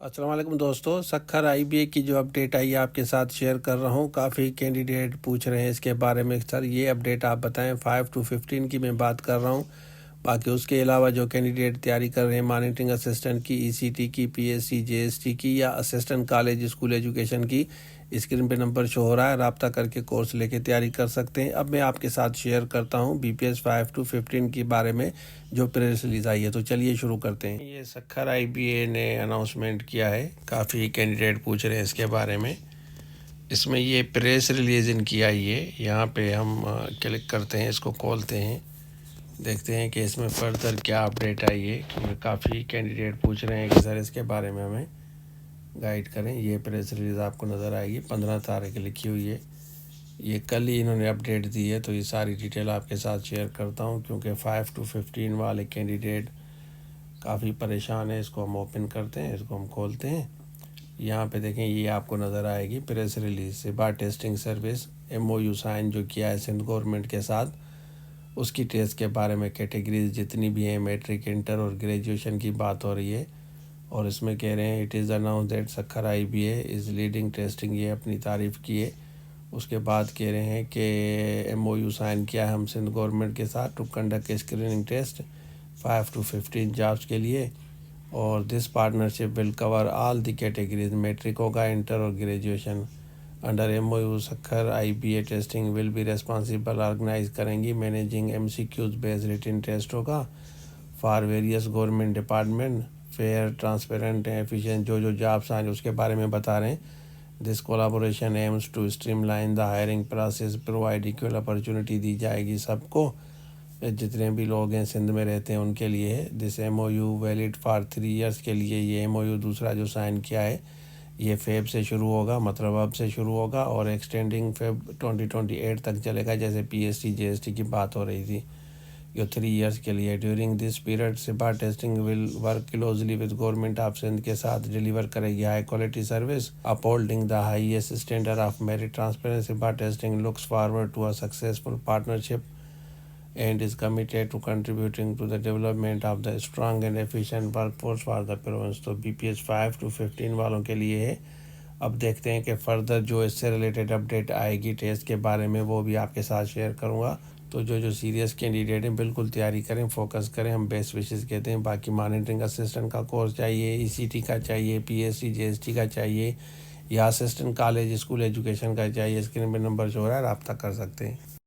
अस्सलाम वालेकुम दोस्तों, सखर आईबीए की जो अपडेट आई है आपके साथ शेयर कर रहा हूँ। काफ़ी कैंडिडेट पूछ रहे हैं इसके बारे में, सर ये अपडेट आप बताएं। 5 to 15 की मैं बात कर रहा हूँ। बाकी उसके अलावा जो कैंडिडेट तैयारी कर रहे हैं मॉनिटरिंग असिस्टेंट की, ईसीटी की, पीएससी जेएसटी की या असिस्टेंट कॉलेज स्कूल एजुकेशन की, स्क्रीन पे नंबर शो हो रहा है, रब्ता करके कोर्स लेके तैयारी कर सकते हैं। अब मैं आपके साथ शेयर करता हूँ बीपीएस 5 to 15 के बारे में जो प्रेस रिलीज आई है। तो चलिए शुरू करते हैं। ये सखर आईबीए ने अनाउंसमेंट किया है, काफ़ी कैंडिडेट पूछ रहे हैं इसके बारे में। इसमें ये प्रेस रिलीज इनकी आई है, यहाँ पे हम क्लिक करते हैं, इसको खोलते हैं, देखते हैं कि इसमें फर्दर क्या अपडेट आई है, क्योंकि काफ़ी कैंडिडेट पूछ रहे हैं कि सर इसके बारे में हमें गाइड करें। ये प्रेस रिलीज़ आपको नज़र आएगी, 15 तारीख लिखी हुई है। ये कल ही इन्होंने अपडेट दी है, तो ये सारी डिटेल आपके साथ शेयर करता हूँ, क्योंकि 5 to 15 वाले कैंडिडेट काफ़ी परेशान है। इसको हम ओपन करते हैं, इसको हम खोलते हैं। यहाँ पे देखें, ये आपको नज़र आएगी प्रेस रिलीज से बार टेस्टिंग सर्विस एमओयू साइन जो किया है सिंध गवर्नमेंट के साथ, उसकी टेस्ट के बारे में कैटेगरीज जितनी भी हैं, मैट्रिक, इंटर और ग्रेजुएशन की बात हो रही है। और इसमें कह रहे हैं it is announce that Sukkur IBA is leading testing, ये अपनी तारीफ़ की है। उसके बाद कह रहे हैं कि एमओयू साइन किया है हम सिंध गवर्नमेंट के साथ to conduct screening test 5 to 15 jobs के लिए, और this partnership will cover all the categories, matric होगा, इंटर और graduation. Under MOU Sukkur IBA testing will be responsible, organise करेंगी, managing MCQs based written test होगा for various government department, fair, transparent, efficient. जो jobs हैं उसके बारे में बता रहे हैं। This collaboration aims to streamline the hiring process, provide equal opportunity दी जाएगी सबको, जितने भी लोग हैं सिंध में रहते हैं उनके लिए है। This MOU valid for 3 years के लिए। ये एमओयू दूसरा जो साइन किया है ये फेब से शुरू होगा, मतलब अब से शुरू होगा, और एक्सटेंडिंग फेब 2028 तक चलेगा, जैसे पीएसटी जेएसटी की बात हो रही थी। ये 3 years के लिए। During this period SIBA testing will work closely with government of Sindh के साथ, डिलीवर करेगी high quality service upholding the highest standard of merit transparency. SIBA testing looks forward to a successful partnership and is committed to contributing to the development of the strong and efficient workforce for the province। तो BPS 5 to 15 वालों के लिए है। अब देखते हैं कि further जो इससे रिलेटेड अपडेट आएगी टेस्ट के बारे में, वो भी आपके साथ शेयर करूंगा। तो जो सीरियस कैंडिडेट हैं बिल्कुल तैयारी करें, फोकस करें, हम बेस्ट विशेस कहते हैं। बाकी मॉनिटरिंग असिस्टेंट का कोर्स चाहिए, ईसीटी का चाहिए, पीएससी जेएसटी का चाहिए, या असिस्टेंट कॉलेज स्कूल एजुकेशन का चाहिए, स्क्रीन पर नंबर जो हो रहा है रब्ता कर सकते हैं।